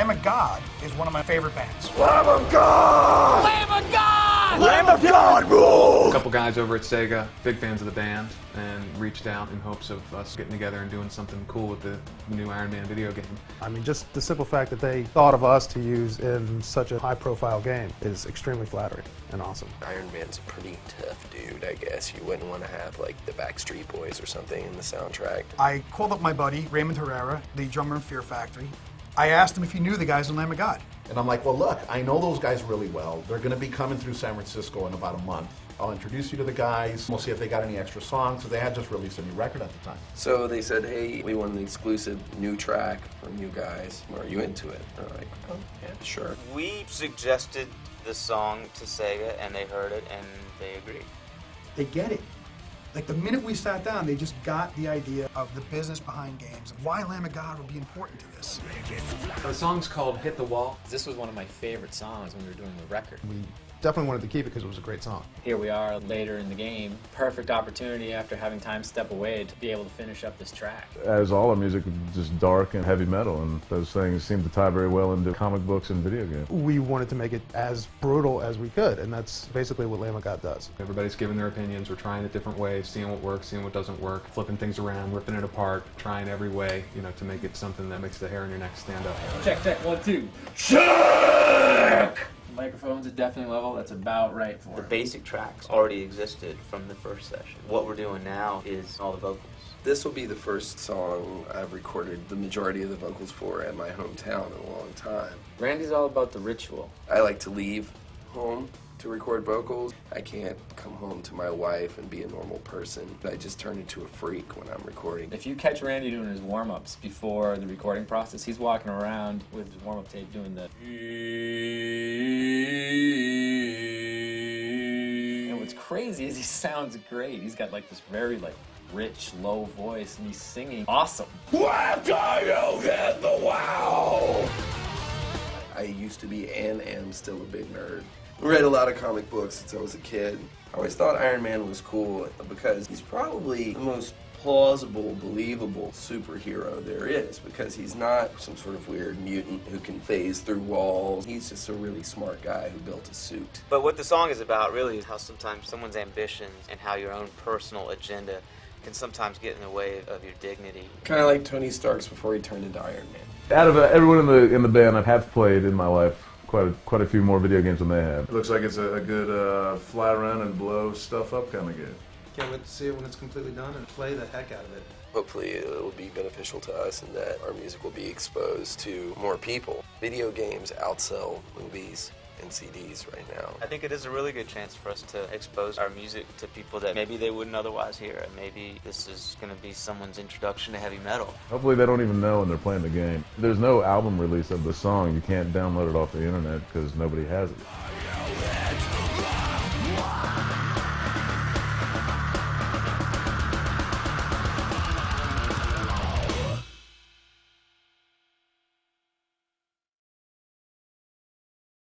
Lamb of God is one of my favorite bands. Lamb of God! Lamb of God! Lamb of God rules! A couple guys over at Sega, big fans of the band, and reached out in hopes of us getting together and doing something cool with the new Iron Man video game. I mean, just the simple fact that they thought of us to use in such a high-profile game is extremely flattering and awesome. Iron Man's a pretty tough dude, I guess. You wouldn't want to have, like, the Backstreet Boys or something in the soundtrack. I called up my buddy, Raymond Herrera, the drummer in Fear Factory. I asked him if he knew the guys in Lamb of God. And I'm like, well, look, I know those guys really well. They're going to be coming through San Francisco in about a month. I'll introduce you to the guys. We'll see if they got any extra songs. So they had just released a new record at the time. So they said, hey, we want an exclusive new track from you guys. Are you into it? They're like, oh, yeah, sure. We suggested the song to Sega, and they heard it, and they agreed. They get it. Like the minute we sat down, they just got the idea of the business behind games and why Lamb of God would be important to this. The song's called Hit the Wall. This was one of my favorite songs when we were doing the record. We definitely wanted to keep it because it was a great song. Here we are later in the game. Perfect opportunity after having time step away to be able to finish up this track. As all our music is just dark and heavy metal, and those things seem to tie very well into comic books and video games. We wanted to make it as brutal as we could, and that's basically what Lamb of God does. Everybody's giving their opinions. We're trying it different ways, seeing what works, seeing what doesn't work, flipping things around, ripping it apart, trying every way, to make it something that makes the hair on your neck stand up. Check, 1, 2. Check! Microphone's at deafening level, that's about right for The it. basic tracks already existed from the first session. What we're doing now is all the vocals. This will be the first song I've recorded the majority of the vocals for at my hometown in a long time. Randy's all about the ritual. I like to leave home to record vocals. I can't come home to my wife and be a normal person. I just turn into a freak when I'm recording. If you catch Randy doing his warm-ups before the recording process, he's walking around with his warm-up tape doing the... And what's crazy is he sounds great. He's got like this very rich, low voice, and he's singing awesome. After you hit the wall! I used to be and am still a big nerd. I read a lot of comic books since I was a kid. I always thought Iron Man was cool because he's probably the most plausible, believable superhero there is, because he's not some sort of weird mutant who can phase through walls. He's just a really smart guy who built a suit. But what the song is about really is how sometimes someone's ambitions and how your own personal agenda can sometimes get in the way of your dignity. Kind of like Tony Stark's before he turned into Iron Man. Out of everyone in the band, I have played in my life quite a few more video games than they have. It looks like it's a good fly around and blow stuff up kind of game. Can't wait to see it when it's completely done and play the heck out of it. Hopefully it will be beneficial to us and that our music will be exposed to more people. Video games outsell movies and CDs right now. I think it is a really good chance for us to expose our music to people that maybe they wouldn't otherwise hear it. Maybe this is going to be someone's introduction to heavy metal. Hopefully they don't even know when they're playing the game. There's no album release of the song. You can't download it off the internet because nobody has it.